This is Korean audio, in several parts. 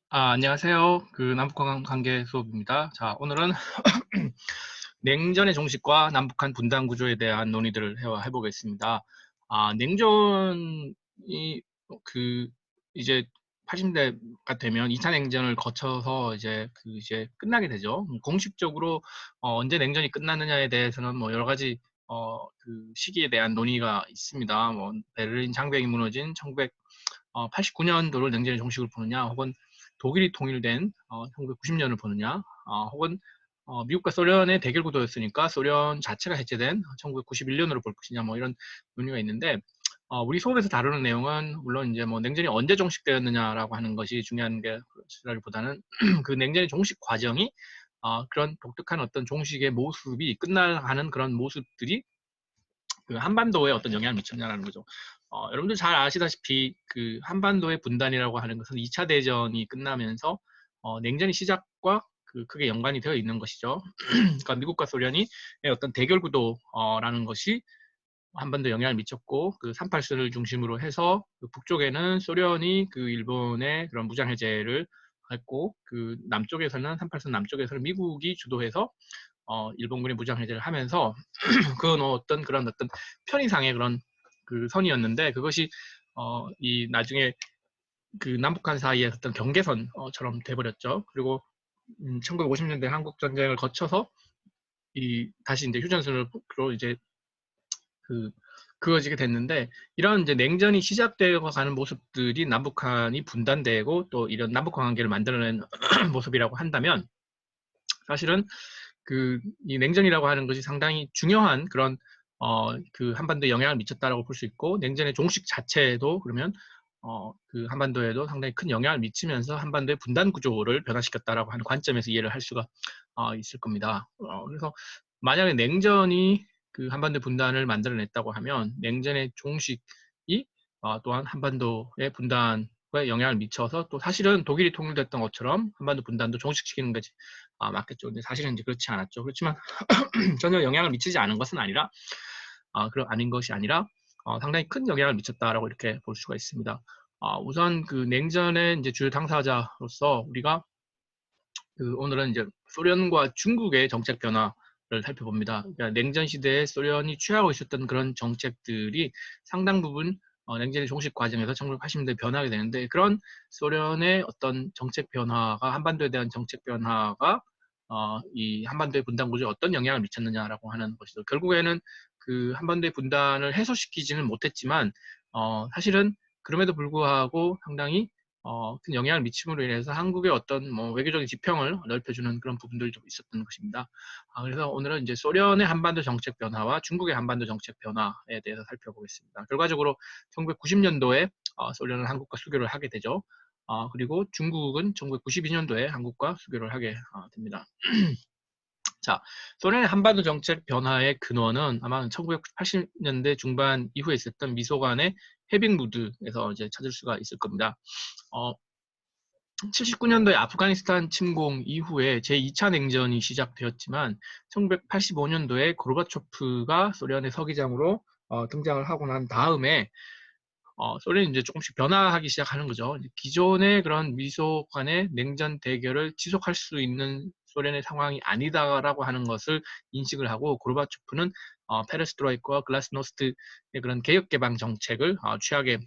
안녕하세요. 남북한 관계 수업입니다. 자, 오늘은 냉전의 종식과 남북한 분단 구조에 대한 논의들을 해보겠습니다. 냉전이 그 이제 80년대가 되면 2차 냉전을 거쳐서 이제 끝나게 되죠. 공식적으로 언제 냉전이 끝났느냐에 대해서는 뭐 여러 가지 시기에 대한 논의가 있습니다. 뭐 베를린 장벽이 무너진 1989년도를 냉전의 종식을 보느냐, 혹은 독일이 통일된 1990년을 보느냐, 혹은 미국과 소련의 대결 구도였으니까 소련 자체가 해체된 1991년으로 볼 것이냐, 뭐 이런 논의가 있는데, 우리 수업에서 다루는 내용은 물론 이제 뭐 냉전이 언제 종식되었느냐라고 하는 것이 중요한 게라기보다는 그 냉전의 종식 과정이 그런 독특한 어떤 종식의 모습이 끝나가는 그런 모습들이 그 한반도에 어떤 영향을 미쳤냐라는 거죠. 여러분들 잘 아시다시피 그 한반도의 분단이라고 하는 것은 2차 대전이 끝나면서 냉전의 시작과 크게 연관이 되어 있는 것이죠. 그러니까 미국과 소련이 어떤 대결 구도라는 것이 한반도에 영향을 미쳤고, 그 38선을 중심으로 해서 그 북쪽에는 소련이 그 일본의 그런 무장 해제를 했고, 그 남쪽에서는 38선 남쪽에서는 미국이 주도해서 일본군이 무장 해제를 하면서 그건 어떤 편의상의 그런 그 선이었는데, 그것이 이 나중에 그 남북한 사이의 어떤 경계선처럼 돼버렸죠. 그리고 1950년대 한국 전쟁을 거쳐서 다시 이제 휴전선으로 이제 그 그어지게 됐는데, 이런 이제 냉전이 시작되어 가는 모습들이 남북한이 분단되고 또 이런 남북한 관계를 만들어낸 모습이라고 한다면, 사실은 이 냉전이라고 하는 것이 상당히 중요한 그런 그 한반도에 영향을 미쳤다라고 볼 수 있고, 냉전의 종식 자체도 그러면 그 한반도에도 상당히 큰 영향을 미치면서 한반도의 분단 구조를 변화시켰다라고 하는 관점에서 이해를 할 수가 있을 겁니다. 그래서 만약에 냉전이 그 한반도 분단을 만들어냈다고 하면, 냉전의 종식이 또한 한반도의 분단에 영향을 미쳐서, 또 사실은 독일이 통일됐던 것처럼 한반도 분단도 종식시키는 것이 맞겠죠. 근데 사실은 이제 그렇지 않았죠. 그렇지만 전혀 영향을 미치지 않은 것은 아니라 아닌 것이 아니라 상당히 큰 영향을 미쳤다라고 이렇게 볼 수가 있습니다. 우선 그 냉전의 이제 주요 당사자로서 우리가 오늘은 이제 소련과 중국의 정책 변화를 살펴봅니다. 그러니까 냉전 시대에 소련이 취하고 있었던 그런 정책들이 상당 부분 냉전의 종식 과정에서 1980년대 변하게 되는데, 그런 소련의 어떤 정책 변화가, 한반도에 대한 정책 변화가 이 한반도의 분단 구조에 어떤 영향을 미쳤느냐라고 하는 것이죠. 결국에는 그 한반도의 분단을 해소시키지는 못했지만 사실은 그럼에도 불구하고 상당히 큰 영향을 미침으로 인해서 한국의 어떤 뭐 외교적인 지평을 넓혀주는 그런 부분들이 좀 있었던 것입니다. 그래서 오늘은 이제 소련의 한반도 정책 변화와 중국의 한반도 정책 변화에 대해서 살펴보겠습니다. 결과적으로 1990년도에 소련은 한국과 수교를 하게 되죠. 그리고 중국은 1992년도에 한국과 수교를 하게 됩니다. 자, 소련의 한반도 정책 변화의 근원은 아마 1980년대 중반 이후에 있었던 미소 간의 해빙 무드에서 이제 찾을 수가 있을 겁니다. 79년도에 아프가니스탄 침공 이후에 제2차 냉전이 시작되었지만, 1985년도에 고르바초프가 소련의 서기장으로 등장을 하고 난 다음에 소련이 이제 조금씩 변화하기 시작하는 거죠. 기존의 그런 미소 간의 냉전 대결을 지속할 수 있는 소련의 상황이 아니다라고 하는 것을 인식을 하고, 고르바초프는 페레스트로이크와 글라스노스트의 그런 개혁 개방 정책을 취하게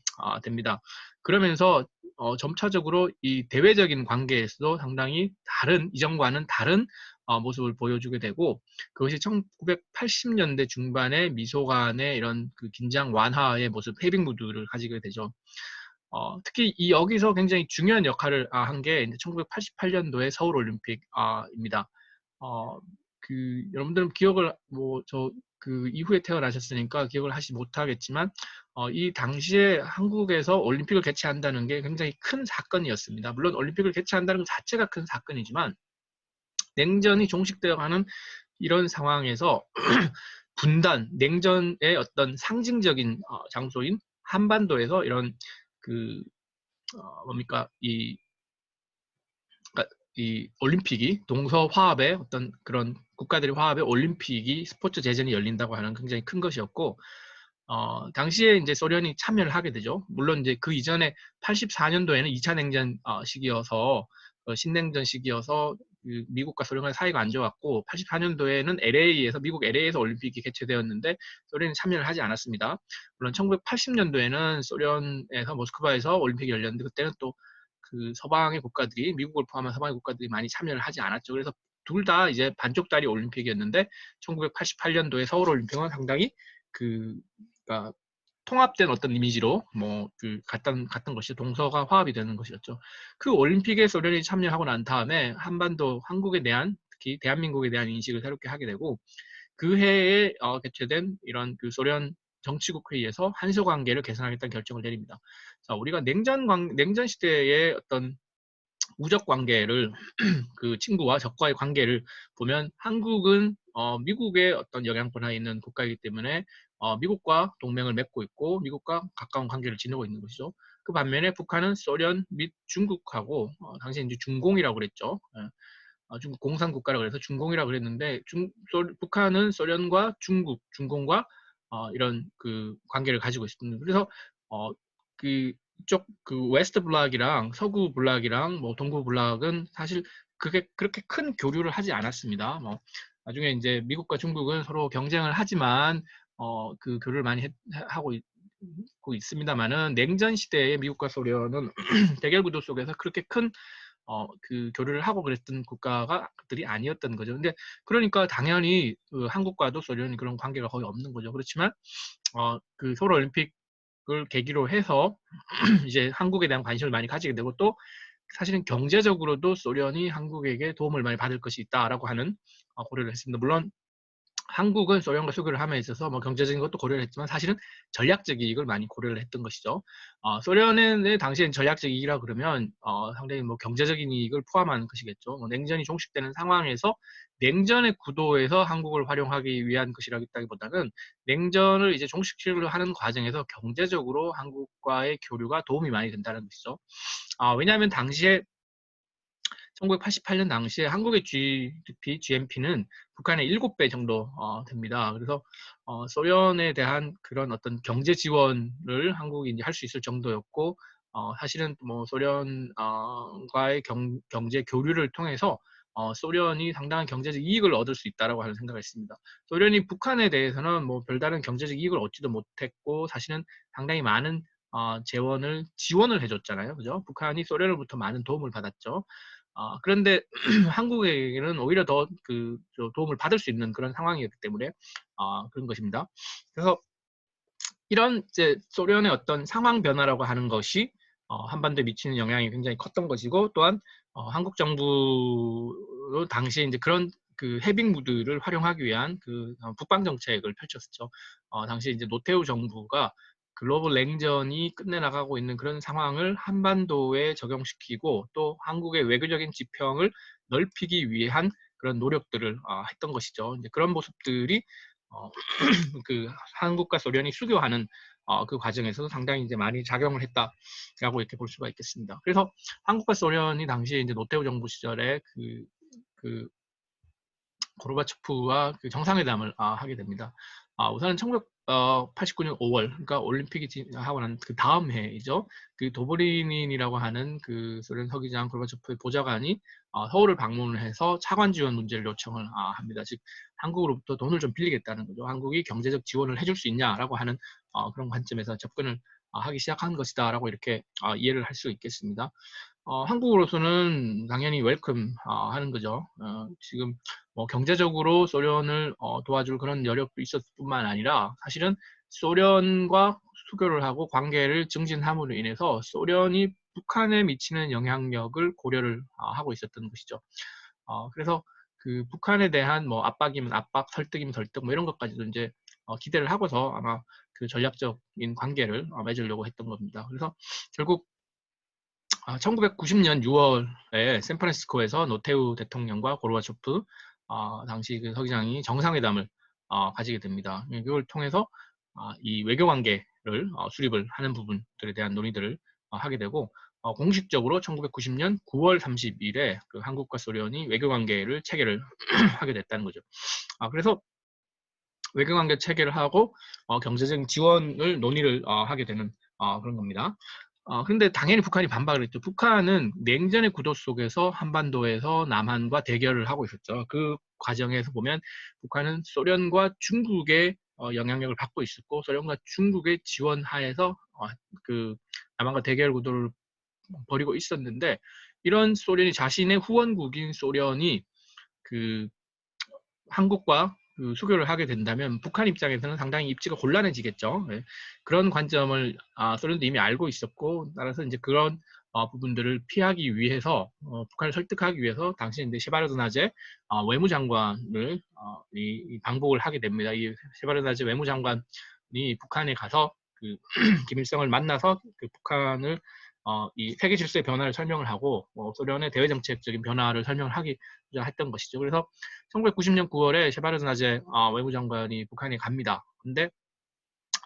됩니다. 그러면서 점차적으로 이 대외적인 관계에서도 상당히 이전과는 다른 모습을 보여주게 되고, 그것이 1980년대 중반에 미소 간의 이런 그 긴장 완화의 모습, 해빙 무드를 가지게 되죠. 특히 여기서 굉장히 중요한 역할을 한 게 1988년도의 서울 올림픽입니다. 여러분들은 기억을 그 이후에 태어나셨으니까 기억을 하지 못하겠지만, 이 당시에 한국에서 올림픽을 개최한다는 게 굉장히 큰 사건이었습니다. 물론 올림픽을 개최한다는 것 자체가 큰 사건이지만, 냉전이 종식되어가는 이런 상황에서 냉전의 어떤 상징적인 장소인 한반도에서 이런 그 뭡니까 그러니까 이 올림픽이, 동서화합의 어떤 그런 국가들의 화합의 올림픽이, 스포츠 재전이 열린다고 하는 굉장히 큰 것이었고, 당시에 이제 소련이 참여를 하게 되죠. 물론 이제 그 이전에 84년도에는 2차 냉전 시기여서 신냉전 시기여서 그 미국과 소련 간 사이가 안 좋았고 84년도에는 미국 LA에서 올림픽이 개최되었는데 소련이 참여를 하지 않았습니다. 물론 1980년도에는 소련에서 모스크바에서 올림픽이 열렸는데 그때는 또 그 서방의 국가들이 미국을 포함한 서방의 국가들이 많이 참여를 하지 않았죠. 그래서 둘 다 이제 반쪽짜리 올림픽이었는데 1988년도에 서울 올림픽은 상당히 그러니까 통합된 어떤 이미지로 같던 것이 동서가 화합이 되는 것이었죠. 그 올림픽에 소련이 참여하고 난 다음에 한반도 한국에 대한 특히 대한민국에 대한 인식을 새롭게 하게 되고 그 해에 개최된 이런 그 소련 정치국 회의에서 한소 관계를 개선하겠다는 결정을 내립니다. 자, 우리가 냉전 시대의 어떤 우적 관계를 그 친구와 적과의 관계를 보면 한국은 미국의 어떤 영향권하에 있는 국가이기 때문에 미국과 동맹을 맺고 있고 미국과 가까운 관계를 지니고 있는 것이죠. 그 반면에 북한은 소련 및 중국하고 당시 이제 중공이라고 그랬죠. 중국 공산국가라고 해서 중공이라고 그랬는데 북한은 소련과 중공과 이런 그 관계를 가지고 있습니다. 그래서 그 이쪽 그 웨스트 블락이랑 서구 블락이랑 뭐 동구 블락은 사실 그렇게 큰 교류를 하지 않았습니다. 나중에 이제 미국과 중국은 서로 경쟁을 하지만 그 교류를 많이 하고 있습니다만은 냉전 시대에 미국과 소련은 대결 구도 속에서 그렇게 큰 그 교류를 하고 그랬던 국가들이 아니었던 거죠. 근데 그러니까 당연히 그 한국과도 소련이 그런 관계가 거의 없는 거죠. 그렇지만 그 서울 올림픽을 계기로 해서 이제 한국에 대한 관심을 많이 가지게 되고 또 사실은 경제적으로도 소련이 한국에게 도움을 많이 받을 것이 있다라고 하는 고려를 했습니다. 물론 한국은 소련과 수교를 함에 있어서 뭐 경제적인 것도 고려를 했지만 사실은 전략적 이익을 많이 고려를 했던 것이죠. 소련의 당시엔 전략적 이익이라 그러면 상당히 뭐 경제적인 이익을 포함한 것이겠죠. 냉전이 종식되는 상황에서 냉전의 구도에서 한국을 활용하기 위한 것이라기보다는 냉전을 이제 종식시키려 하는 과정에서 경제적으로 한국과의 교류가 도움이 많이 된다는 것이죠. 왜냐하면 당시에 1988년 당시에 한국의 GMP는 북한의 7배 정도 됩니다. 그래서 소련에 대한 그런 어떤 경제 지원을 한국이 이제 할 수 있을 정도였고 사실은 뭐 소련과의 경제 교류를 통해서 소련이 상당한 경제적 이익을 얻을 수 있다라고 하는 생각을 했습니다. 소련이 북한에 대해서는 뭐 별다른 경제적 이익을 얻지도 못했고 사실은 상당히 많은 지원을 해줬잖아요. 그죠? 북한이 소련으로부터 많은 도움을 받았죠. 그런데 한국에게는 오히려 더 도움을 받을 수 있는 그런 상황이었기 때문에 그런 것입니다. 그래서 이런 이제 소련의 어떤 상황 변화라고 하는 것이 한반도에 미치는 영향이 굉장히 컸던 것이고 또한 한국 정부도 당시에 이제 그런 그 해빙 무드를 활용하기 위한 그 북방 정책을 펼쳤었죠. 당시 이제 노태우 정부가 글로벌 냉전이 끝내나가고 있는 그런 상황을 한반도에 적용시키고 또 한국의 외교적인 지평을 넓히기 위한 그런 노력들을 했던 것이죠. 이제 그런 모습들이 그 한국과 소련이 수교하는 그 과정에서도 상당히 이제 많이 작용을 했다라고 이렇게 볼 수가 있겠습니다. 그래서 한국과 소련이 당시에 이제 노태우 정부 시절에 그 고르바초프와 그 정상회담을 하게 됩니다. 우선은 1989년 5월, 그러니까 올림픽이 하고 난 그 다음 해이죠. 그 도브리닌이라고 하는 그 소련 서기장 고르바초프의 보좌관이 서울을 방문을 해서 차관 지원 문제를 요청을 합니다. 즉 한국으로부터 돈을 좀 빌리겠다는 거죠. 한국이 경제적 지원을 해줄 수 있냐라고 하는 그런 관점에서 접근을 하기 시작한 것이다라고 이렇게 이해를 할 수 있겠습니다. 한국으로서는 당연히 웰컴 하는 거죠. 지금 뭐 경제적으로 소련을 도와줄 그런 여력도 있었을 뿐만 아니라 사실은 소련과 수교를 하고 관계를 증진함으로 인해서 소련이 북한에 미치는 영향력을 고려를 하고 있었던 것이죠. 그래서 그 북한에 대한 뭐 압박이면 압박, 설득이면 설득 뭐 이런 것까지도 이제 기대를 하고서 아마 그 전략적인 관계를 맺으려고 했던 겁니다. 그래서 결국 1990년 6월에 샌프란시스코에서 노태우 대통령과 고르바초프 당시 그 서기장이 정상회담을 가지게 됩니다. 이걸 통해서 이 외교 관계를 수립을 하는 부분들에 대한 논의들을 하게 되고 공식적으로 1990년 9월 30일에 그 한국과 소련이 외교 관계를 체결을 하게 됐다는 거죠. 그래서 외교관계 체계를 하고 경제적인 지원을 논의를 하게 되는 그런 겁니다. 그런데 당연히 북한이 반박을 했죠. 북한은 냉전의 구도 속에서 한반도에서 남한과 대결을 하고 있었죠. 그 과정에서 보면 북한은 소련과 중국의 영향력을 받고 있었고 소련과 중국의 지원 하에서 그 남한과 대결 구도를 벌이고 있었는데 이런 소련이 자신의 후원국인 소련이 그 한국과 그 수교를 하게 된다면 북한 입장에서는 상당히 입지가 곤란해지겠죠. 네. 그런 관점을 소련도 이미 알고 있었고 따라서 이제 그런 부분들을 피하기 위해서 북한을 설득하기 위해서 당시 이제 셰바르드나제 외무장관을 방북을 하게 됩니다. 이 셰바르드나제 외무장관이 북한에 가서 그 김일성을 만나서 그 북한을 이 세계 질서의 변화를 설명을 하고 소련의 대외 정책적인 변화를 설명을 하기 했던 것이죠. 그래서 1990년 9월에 셰바르드나제 외무장관이 북한에 갑니다. 근데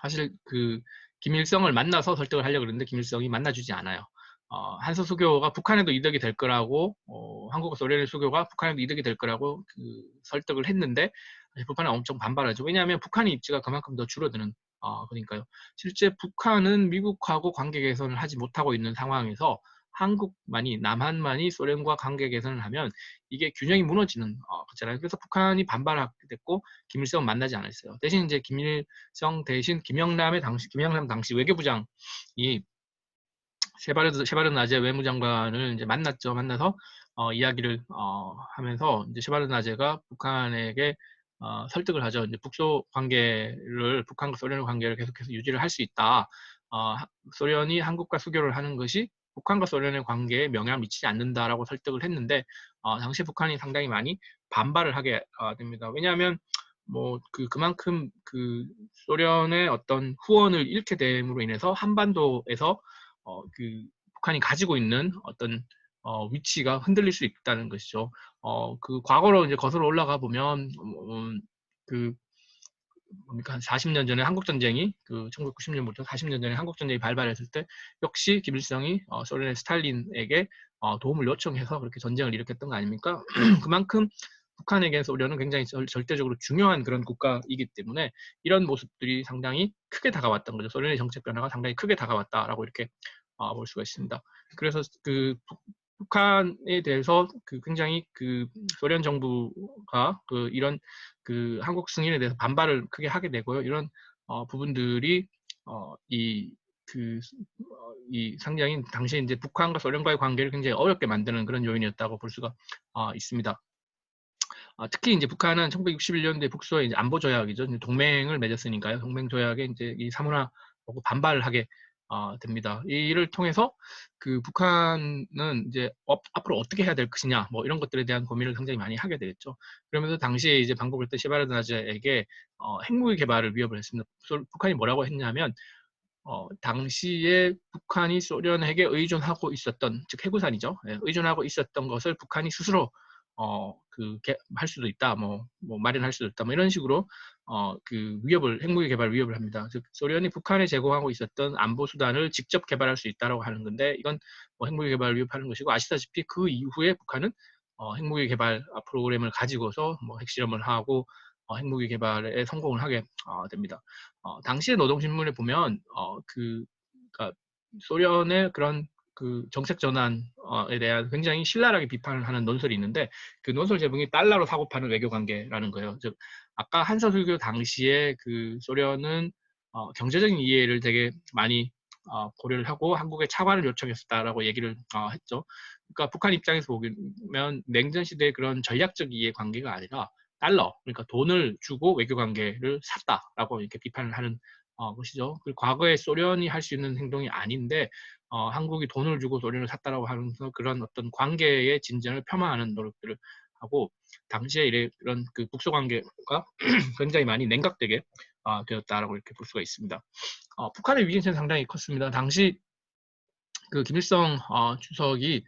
사실 그 김일성을 만나서 설득을 하려고 그러는데 김일성이 만나주지 않아요. 한서 수교가 북한에도 이득이 될 거라고 한국과 소련의 수교가 북한에도 이득이 될 거라고 그 설득을 했는데 북한은 엄청 반발하죠. 왜냐하면 북한의 입지가 그만큼 더 줄어드는 그러니까요. 실제 북한은 미국하고 관계 개선을 하지 못하고 있는 상황에서 한국만이 남한만이 소련과 관계 개선을 하면 이게 균형이 무너지는 거잖아요. 그래서 북한이 반발하게 됐고 김일성은 만나지 않았어요. 대신 이제 김일성 대신 김영남 당시 외교부장이 셰바르나제 외무장관을 이제 만났죠. 만나서 이야기를 하면서 이제 셰바르나제가 북한에게 설득을 하죠. 이제 북한과 소련의 관계를 계속해서 유지를 할 수 있다. 소련이 한국과 수교를 하는 것이 북한과 소련의 관계에 영향을 미치지 않는다라고 설득을 했는데 당시 북한이 상당히 많이 반발을 하게 됩니다. 왜냐하면 그만큼 그 소련의 어떤 후원을 잃게 됨으로 인해서 한반도에서 그 북한이 가지고 있는 어떤 위치가 흔들릴 수 있다는 것이죠. 그 과거로 이제 거슬러 올라가 보면 그 뭡니까 한 40년 전에 한국 전쟁이 그 1990년부터 40년 전에 한국 전쟁이 발발했을 때 역시 김일성이 소련의 스탈린에게 도움을 요청해서 그렇게 전쟁을 일으켰던 거 아닙니까? 그만큼 북한에게 소련은 굉장히 절대적으로 중요한 그런 국가이기 때문에 이런 모습들이 상당히 크게 다가왔던 거죠. 소련의 정책 변화가 상당히 크게 다가왔다라고 이렇게 볼 수가 있습니다. 그래서 그 북한에 대해서 그 굉장히 그 소련 정부가 그 이런 그 한국 승인에 대해서 반발을 크게 하게 되고요. 이런 부분들이 이 상당히 당시에 이제 북한과 소련과의 관계를 굉장히 어렵게 만드는 그런 요인이었다고 볼 수가 있습니다. 특히 이제 북한은 1961년도에 북소의 이제 안보 조약이죠. 동맹을 맺었으니까요. 동맹 조약에 이제 이 사문화 보고 반발을 하게 됩니다. 이를 통해서 그 북한은 이제 앞으로 어떻게 해야 될 것이냐, 뭐 이런 것들에 대한 고민을 굉장히 많이 하게 되겠죠. 그러면서 당시에 이제 방북을 때 셰바르드나제에게 핵무기 개발을 위협을 했습니다. 북한이 뭐라고 했냐면 당시에 북한이 소련에게 의존하고 있었던, 즉 해구산이죠. 예, 의존하고 있었던 것을 북한이 스스로 할 수도 있다, 마련할 수도 있다, 이런 식으로 핵무기 개발 위협을 합니다. 즉 소련이 북한에 제공하고 있었던 안보 수단을 직접 개발할 수 있다라고 하는 건데 이건 핵무기 개발 위협하는 것이고 아시다시피 그 이후에 북한은 핵무기 개발 프로그램을 가지고서 핵실험을 하고 핵무기 개발에 성공을 하게 됩니다. 당시의 노동신문에 보면 그러니까 소련의 그런 그 정책 전환에 대한 굉장히 신랄하게 비판을 하는 논설이 있는데 그 논설 제목이 달러로 사고 파는 외교 관계라는 거예요. 즉 아까 한서술교 당시에 그 소련은 경제적인 이해를 되게 많이 고려를 하고 한국에 차관을 요청했었다라고 얘기를 했죠. 그러니까 북한 입장에서 보면 냉전 시대의 그런 전략적 이해 관계가 아니라 달러, 그러니까 돈을 주고 외교 관계를 샀다라고 이렇게 비판을 하는 것이죠. 그리고 과거에 소련이 할 수 있는 행동이 아닌데 한국이 돈을 주고 소련을 샀다라고 하면서 그런 어떤 관계의 진전을 폄하하는 노력들을 하고 당시에 이런 그 북소 관계가 굉장히 많이 냉각되게 되었다라고 이렇게 볼 수가 있습니다. 북한의 위기는 상당히 컸습니다. 당시 그 김일성 주석이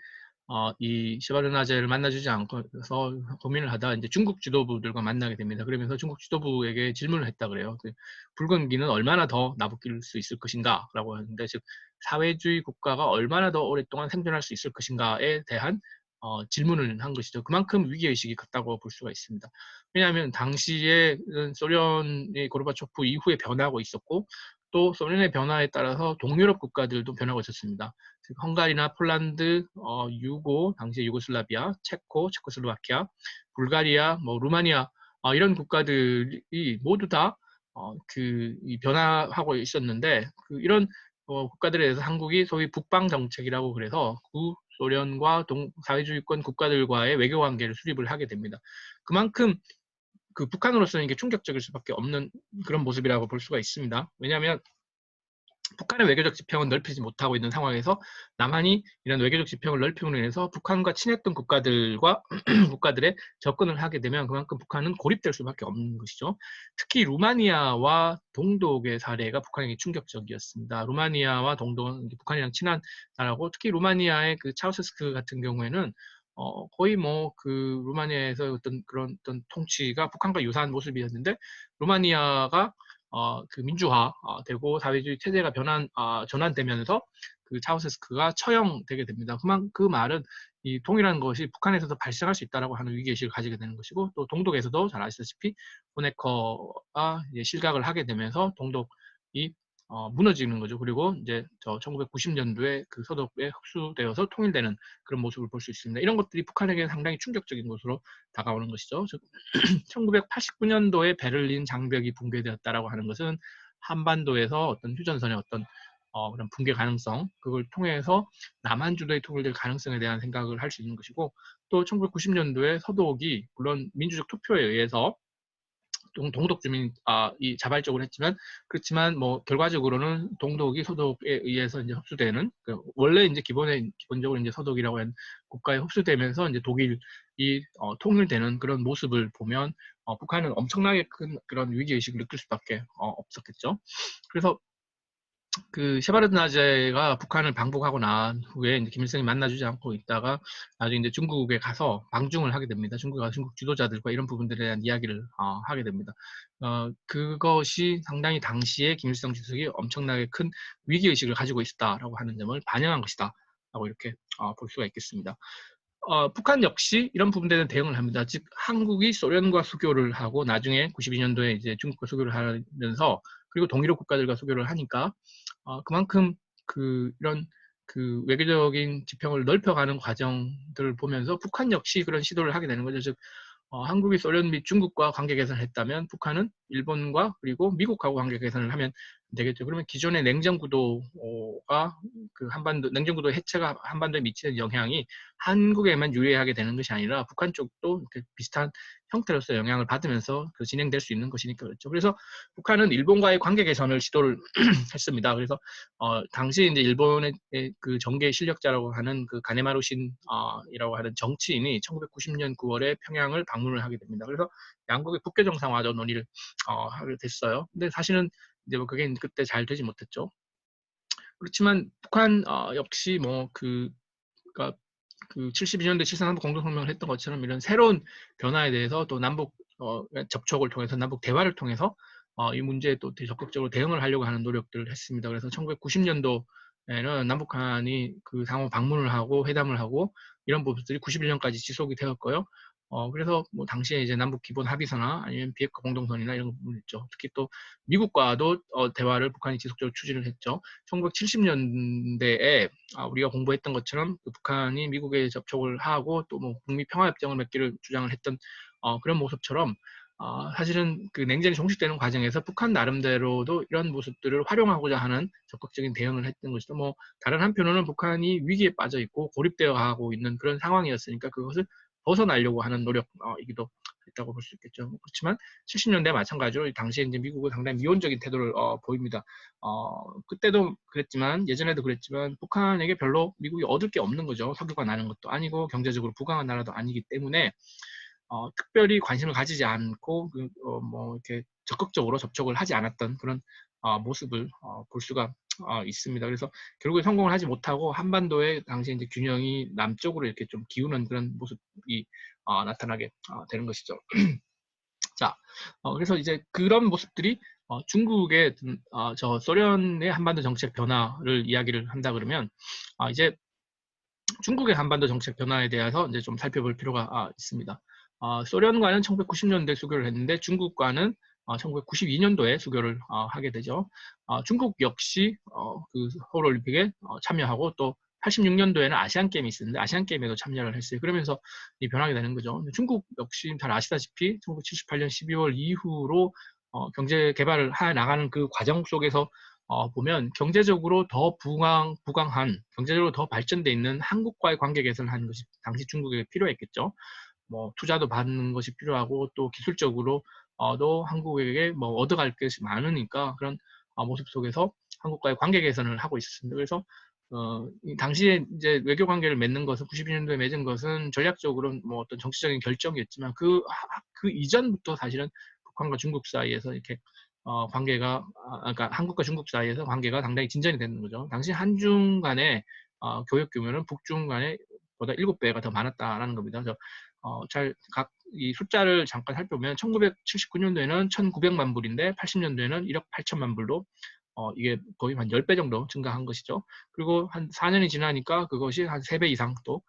이 셰바르나제를 만나주지 않고서 고민을 하다 이제 중국 지도부들과 만나게 됩니다. 그러면서 중국 지도부에게 질문을 했다 그래요. 붉은 기는 얼마나 더 나부낄 수 있을 것인가라고 하는데 즉 사회주의 국가가 얼마나 더 오랫동안 생존할 수 있을 것인가에 대한 질문을 한 것이죠. 그만큼 위기의식이 컸다고 볼 수가 있습니다. 왜냐하면 당시에 소련의 고르바초프 이후에 변하고 있었고 또 소련의 변화에 따라서 동유럽 국가들도 변하고 있었습니다. 즉 헝가리나 폴란드, 유고, 당시 유고슬라비아, 체코슬로바키아, 불가리아, 뭐 루마니아 이런 국가들이 모두 다 변화하고 있었는데 이런 국가들에 대해서 한국이 소위 북방 정책이라고 그래서 구소련과 사회주의권 국가들과의 외교 관계를 수립을 하게 됩니다. 그만큼 그 북한으로서는 이게 충격적일 수밖에 없는 그런 모습이라고 볼 수가 있습니다. 왜냐하면 북한의 외교적 지평은 넓히지 못하고 있는 상황에서 남한이 이런 외교적 지평을 넓힘으로 인해서 북한과 친했던 국가들과 국가들의 접근을 하게 되면 그만큼 북한은 고립될 수밖에 없는 것이죠. 특히 루마니아와 동독의 사례가 북한에게 충격적이었습니다. 루마니아와 동독은 북한이랑 친한 나라고 특히 루마니아의 그 차우세스크 같은 경우에는 거의 뭐 그 루마니아에서 어떤 통치가 북한과 유사한 모습이었는데 루마니아가 그 민주화되고 사회주의 체제가 전환되면서 그 차우세스크가 처형되게 됩니다. 그 말은 이 통일한 것이 북한에서도 발생할 수 있다라고 하는 위기의식을 가지게 되는 것이고 또 동독에서도 잘 아시다시피 호네커가 실각을 하게 되면서 동독이 무너지는 거죠. 그리고 이제 1990년도에 그 서독에 흡수되어서 통일되는 그런 모습을 볼 수 있습니다. 이런 것들이 북한에게 상당히 충격적인 것으로 다가오는 것이죠. 1989년도에 베를린 장벽이 붕괴되었다라고 하는 것은 한반도에서 어떤 휴전선의 그런 붕괴 가능성, 그걸 통해서 남한 주도의 통일될 가능성에 대한 생각을 할 수 있는 것이고 또 1990년도에 서독이 물론 민주적 투표에 의해서 동독 주민이 자발적으로 했지만 그렇지만 뭐 결과적으로는 동독이 서독에 의해서 이제 흡수되는 원래 이제 기본적으로 이제 서독이라고 하는 국가에 흡수되면서 이제 독일이 통일되는 그런 모습을 보면 북한은 엄청나게 큰 그런 위기 의식을 느낄 수밖에 없었겠죠. 그래서 그 셰바르드나제가 북한을 방북하고 난 후에 이제 김일성이 만나주지 않고 있다가 나중에 이제 중국에 가서 방중을 하게 됩니다. 중국에 가서 중국 지도자들과 이런 부분들에 대한 이야기를 하게 됩니다. 그것이 상당히 당시에 김일성 주석이 엄청나게 큰 위기의식을 가지고 있었다라고 하는 점을 반영한 것이다. 라고 이렇게 볼 수가 있겠습니다. 북한 역시 이런 부분들에 대응을 합니다. 즉 한국이 소련과 수교를 하고 나중에 92년도에 이제 중국과 수교를 하면서 그리고 동유럽 국가들과 수교를 하니까 그만큼 이런 외교적인 지평을 넓혀가는 과정들을 보면서 북한 역시 그런 시도를 하게 되는 거죠. 즉 한국이 소련 및 중국과 관계 개선을 했다면 북한은 일본과 그리고 미국하고 관계 개선을 하면 되겠죠. 그러면 기존의 냉전 구도가 냉전 구도 해체가 한반도에 미치는 영향이 한국에만 유리하게 되는 것이 아니라 북한 쪽도 비슷한 형태로서 영향을 받으면서 진행될 수 있는 것이니까 그렇죠. 그래서 북한은 일본과의 관계 개선을 시도를 했습니다. 그래서 당시 이제 일본의 그 정계 실력자라고 하는 그 가네마루 신이라고 하는 정치인이 1990년 9월에 평양을 방문을 하게 됩니다. 그래서 양국의 국교 정상화도 논의를 하게 됐어요. 근데 사실은 이제 뭐 그게 그때 잘 되지 못했죠. 그렇지만 북한 역시 그러니까 그 72년대 7.3 공동성명을 했던 것처럼 이런 새로운 변화에 대해서 또 남북 접촉을 통해서 남북 대화를 통해서 이 문제에 또 적극적으로 대응을 하려고 하는 노력들을 했습니다. 그래서 1990년도에는 남북한이 그 상호 방문을 하고 회담을 하고 이런 부분들이 91년까지 지속이 되었고요. 그래서 뭐 당시에 이제 남북 기본 합의서나 아니면 비핵화 공동선이나 이런 부분이 있죠. 특히 또 미국과도 대화를 북한이 지속적으로 추진을 했죠. 1970년대에 우리가 공부했던 것처럼 북한이 미국에 접촉을 하고 또 뭐 북미 평화협정을 맺기를 주장을 했던 그런 모습처럼 사실은 그 냉전이 종식되는 과정에서 북한 나름대로도 이런 모습들을 활용하고자 하는 적극적인 대응을 했던 것이죠. 뭐 다른 한편으로는 북한이 위기에 빠져 있고 고립되어 가고 있는 그런 상황이었으니까 그것을 벗어나려고 하는 노력이기도 했다고 볼 수 있겠죠. 그렇지만 70년대 마찬가지로 당시에 이제 미국은 상당히 미온적인 태도를 보입니다. 그때도 그랬지만 예전에도 그랬지만 북한에게 별로 미국이 얻을 게 없는 거죠. 석유가 나는 것도 아니고 경제적으로 부강한 나라도 아니기 때문에 특별히 관심을 가지지 않고 뭐 이렇게 적극적으로 접촉을 하지 않았던 그런 모습을 볼 수가 있습니다. 그래서 결국에 성공을 하지 못하고 한반도의 당시 이제 균형이 남쪽으로 이렇게 좀 기우는 그런 모습이 나타나게 되는 것이죠. 자, 그래서 이제 그런 모습들이 중국의 소련의 한반도 정책 변화를 이야기를 한다 그러면 이제 중국의 한반도 정책 변화에 대해서 이제 좀 살펴볼 필요가 있습니다. 소련과는 1990년대 수교를 했는데 중국과는 1992년도에 수교를 하게 되죠. 중국 역시 그 서울올림픽에 참여하고 또 86년도에는 아시안 게임이 있었는데 아시안 게임에도 참여를 했어요. 그러면서 이 변하게 되는 거죠. 중국 역시 잘 아시다시피 1978년 12월 이후로 경제 개발을 해 나가는 그 과정 속에서 보면 경제적으로 더 부강한, 경제적으로 더 발전돼 있는 한국과의 관계 개선을 하는 것이 당시 중국에 필요했겠죠. 뭐 투자도 받는 것이 필요하고 또 기술적으로 도 한국에게 뭐 얻어갈 것이 많으니까 그런 모습 속에서 한국과의 관계 개선을 하고 있었습니다. 그래서 당시에 이제 외교 관계를 맺는 것은 92년도에 맺은 것은 전략적으로 뭐 어떤 정치적인 결정이었지만 그 이전부터 사실은 북한과 중국 사이에서 이렇게 관계가 그러니까 한국과 중국 사이에서 관계가 상당히 진전이 되는 거죠. 당시 한중 간의 교역 규모는 북중 간의 보다 7배가 더 많았다라는 겁니다. 그래서 이 숫자를 잠깐 살펴보면 1979년도에는 1,900만 불인데 80년도에는 1억 8천만 불로 이게 거의 한 10배 정도 증가한 것이죠. 그리고 한 4년이 지나니까 그것이 한 3배 이상 또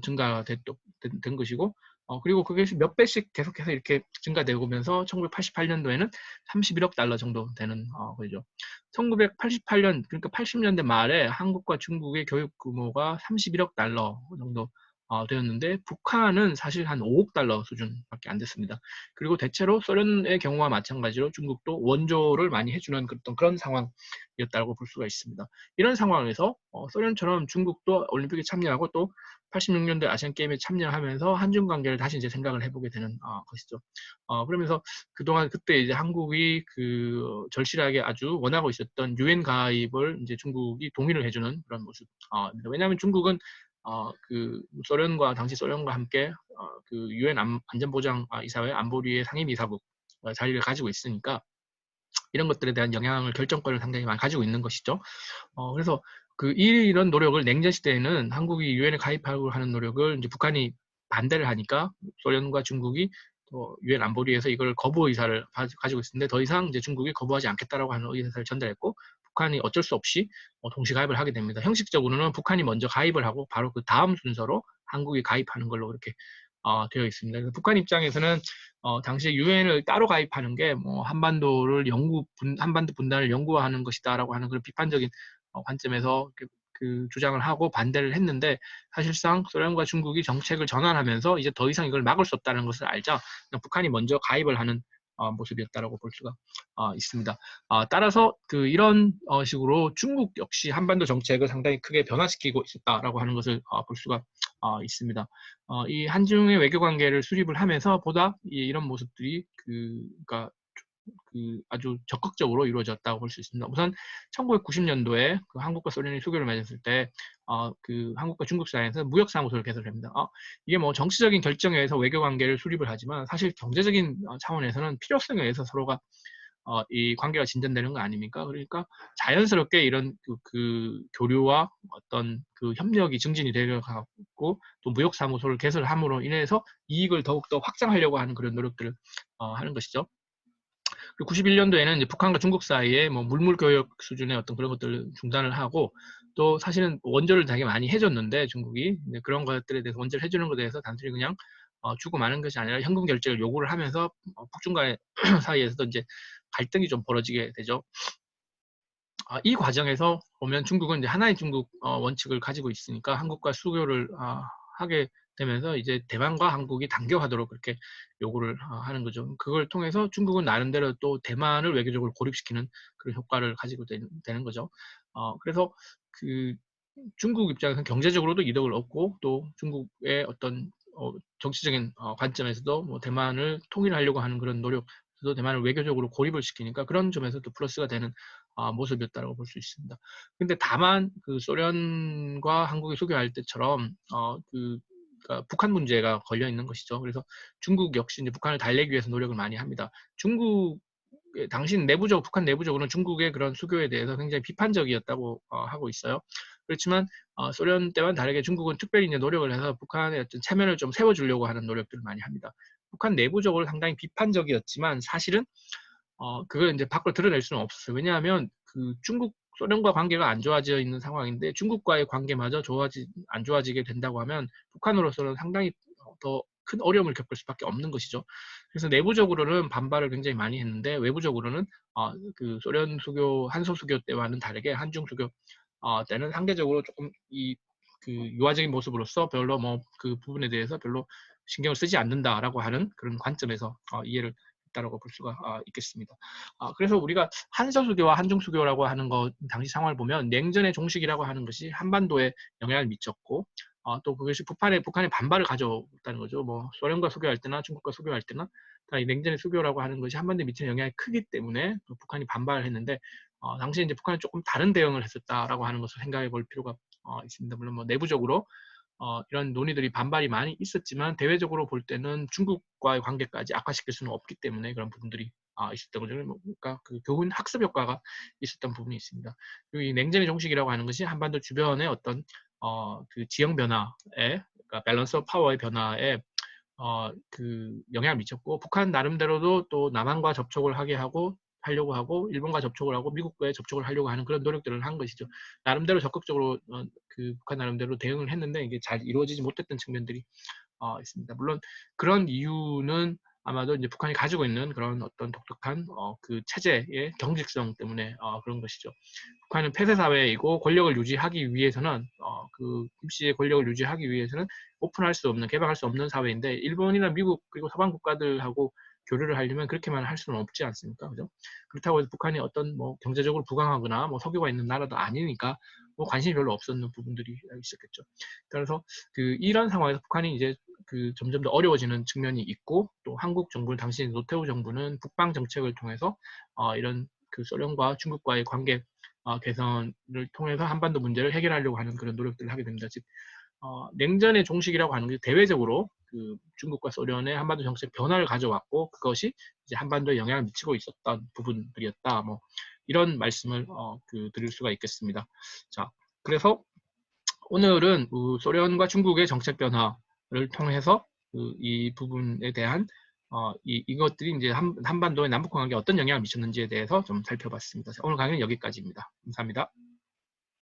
증가가 된 것이고 그리고 그것이 몇 배씩 계속해서 이렇게 증가되고 오면서 1988년도에는 31억 달러 정도 되는 거죠. 1988년 그러니까 80년대 말에 한국과 중국의 교육 규모가 31억 달러 정도 되었는데 북한은 사실 한 5억 달러 수준밖에 안 됐습니다. 그리고 대체로 소련의 경우와 마찬가지로 중국도 원조를 많이 해주는 그런 상황이었다고 볼 수가 있습니다. 이런 상황에서 소련처럼 중국도 올림픽에 참여하고 또 86년도 아시안 게임에 참여하면서 한중 관계를 다시 이제 생각을 해보게 되는 것이죠. 그러면서 그동안 그때 이제 한국이 그 절실하게 아주 원하고 있었던 유엔 가입을 이제 중국이 동의를 해주는 그런 모습. 왜냐하면 중국은 그 소련과 당시 소련과 함께 그 유엔 안전보장 이사회 안보리의 상임이사국 자리를 가지고 있으니까 이런 것들에 대한 영향을 결정권을 상당히 많이 가지고 있는 것이죠. 그래서 이런 노력을 냉전 시대에는 한국이 유엔에 가입하려고 하는 노력을 이제 북한이 반대를 하니까 소련과 중국이 유엔 안보리에서 이걸 거부 의사를 가지고 있었는데 더 이상 이제 중국이 거부하지 않겠다라고 하는 의사를 전달했고 북한이 어쩔 수 없이 동시 가입을 하게 됩니다. 형식적으로는 북한이 먼저 가입을 하고 바로 그 다음 순서로 한국이 가입하는 걸로 이렇게 되어 있습니다. 그래서 북한 입장에서는 당시에 유엔을 따로 가입하는 게 뭐 한반도 분단을 연구하는 것이다라고 하는 그런 비판적인 관점에서 그 주장을 하고 반대를 했는데 사실상 소련과 중국이 정책을 전환하면서 이제 더 이상 이걸 막을 수 없다는 것을 알자 북한이 먼저 가입을 하는 모습이었다라고 볼 수가 있습니다. 따라서 이런 식으로 중국 역시 한반도 정책을 상당히 크게 변화시키고 있었다라고 하는 것을 볼 수가 있습니다. 이 한중의 외교 관계를 수립을 하면서 보다 이런 모습들이 그러니까 아주 적극적으로 이루어졌다고 볼 수 있습니다. 우선 1990년도에 한국과 소련이 수교를 맺었을 때 한국과 중국 사이에서 무역사무소를 개설합니다. 이게 뭐 정치적인 결정에 의해서 외교 관계를 수립을 하지만 사실 경제적인 차원에서는 필요성에 의해서 서로가 이 관계가 진전되는 거 아닙니까? 그러니까 자연스럽게 이런 그 교류와 어떤 그 협력이 증진이 되어가고 또 무역사무소를 개설함으로 인해서 이익을 더욱더 확장하려고 하는 그런 노력들을 하는 것이죠. 91년도에는 이제 북한과 중국 사이에 뭐 물물교역 수준의 어떤 그런 것들을 중단을 하고 또 사실은 원조를 되게 많이 해줬는데 중국이 그런 것들에 대해서 원조를 해주는 것에 대해서 단순히 그냥 주고 마는 것이 아니라 현금 결제를 요구를 하면서 북중 간 사이에서도 이제 갈등이 좀 벌어지게 되죠. 이 과정에서 보면 중국은 이제 하나의 중국 원칙을 가지고 있으니까 한국과 수교를 하게 되면서 이제 대만과 한국이 단교하도록 그렇게 요구를 하는 거죠. 그걸 통해서 중국은 나름대로 또 대만을 외교적으로 고립시키는 그런 효과를 가지고 되는 거죠. 그래서 그 중국 입장에서는 경제적으로도 이득을 얻고 또 중국의 어떤 정치적인 관점에서도 뭐 대만을 통일하려고 하는 그런 노력도 대만을 외교적으로 고립을 시키니까 그런 점에서도 플러스가 되는 모습이었다고 볼 수 있습니다. 근데 다만 그 소련과 한국이 수교할 때처럼 그러니까 북한 문제가 걸려 있는 것이죠. 그래서 중국 역시 이제 북한을 달래기 위해서 노력을 많이 합니다. 당신 북한 내부적으로는 중국의 그런 수교에 대해서 굉장히 비판적이었다고 하고 있어요. 그렇지만 소련 때와는 다르게 중국은 특별히 이제 노력을 해서 북한의 어떤 체면을 좀 세워주려고 하는 노력들을 많이 합니다. 북한 내부적으로 상당히 비판적이었지만 사실은 그걸 이제 밖으로 드러낼 수는 없었어요. 왜냐하면 그 중국 소련과 관계가 안 좋아져 있는 상황인데 중국과의 관계마저 안 좋아지게 된다고 하면 북한으로서는 상당히 더 큰 어려움을 겪을 수밖에 없는 것이죠. 그래서 내부적으로는 반발을 굉장히 많이 했는데 외부적으로는 그 소련 수교, 한소 수교 때와는 다르게 한중 수교 때는 상대적으로 조금 그 유화적인 모습으로서 별로 뭐 그 부분에 대해서 별로 신경을 쓰지 않는다라고 하는 그런 관점에서 이해를 했다라고 볼 수가 있겠습니다. 그래서 우리가 한서수교와 한중수교라고 하는 거 당시 상황을 보면 냉전의 종식이라고 하는 것이 한반도에 영향을 미쳤고 또 그것이 북한의 반발을 가져왔다는 거죠. 뭐 소련과 수교할 때나 중국과 수교할 때나 다 이 냉전의 수교라고 하는 것이 한반도에 미치는 영향이 크기 때문에 북한이 반발을 했는데 당시에 이제 북한은 조금 다른 대응을 했었다라고 하는 것을 생각해 볼 필요가 있습니다. 물론 뭐 내부적으로 이런 논의들이 반발이 많이 있었지만 대외적으로 볼 때는 중국과의 관계까지 악화시킬 수는 없기 때문에 그런 부분들이 있었던 거죠. 그러니까 그 교훈 학습 효과가 있었던 부분이 있습니다. 그리고 이 냉전의 종식이라고 하는 것이 한반도 주변의 어떤 그 지형 변화에, 그러니까 밸런스 오브 파워의 변화에 그 영향을 미쳤고 북한 나름대로도 또 남한과 접촉을 하려고 하고 일본과 접촉을 하고 미국과의 접촉을 하려고 하는 그런 노력들을 한 것이죠. 나름대로 적극적으로 그 북한 나름대로 대응을 했는데 이게 잘 이루어지지 못했던 측면들이 있습니다. 물론 그런 이유는 아마도 이제 북한이 가지고 있는 그런 어떤 독특한 그 체제의 경직성 때문에 그런 것이죠. 북한은 폐쇄 사회이고 권력을 유지하기 위해서는 그 김씨의 권력을 유지하기 위해서는 오픈할 수 없는, 개방할 수 없는 사회인데 일본이나 미국 그리고 서방 국가들하고 교류를 하려면 그렇게만 할 수는 없지 않습니까? 그죠? 그렇다고 해서 북한이 어떤 뭐 경제적으로 부강하거나 뭐 석유가 있는 나라도 아니니까 뭐 관심이 별로 없었는 부분들이 있었겠죠. 그래서 그 이런 상황에서 북한이 이제 그 점점 더 어려워지는 측면이 있고 또 한국 정부는 당시 노태우 정부는 북방 정책을 통해서 이런 그 소련과 중국과의 관계 개선을 통해서 한반도 문제를 해결하려고 하는 그런 노력들을 하게 됩니다. 즉 냉전의 종식이라고 하는 게 대외적으로 그 중국과 소련의 한반도 정책 변화를 가져왔고 그것이 이제 한반도에 영향을 미치고 있었던 부분들이었다. 뭐 이런 말씀을 그 드릴 수가 있겠습니다. 자, 그래서 오늘은 소련과 중국의 정책 변화를 통해서 이 부분에 대한 이것들이 이제 한반도의 남북 관계에 어떤 영향을 미쳤는지에 대해서 좀 살펴봤습니다. 오늘 강의는 여기까지입니다. 감사합니다.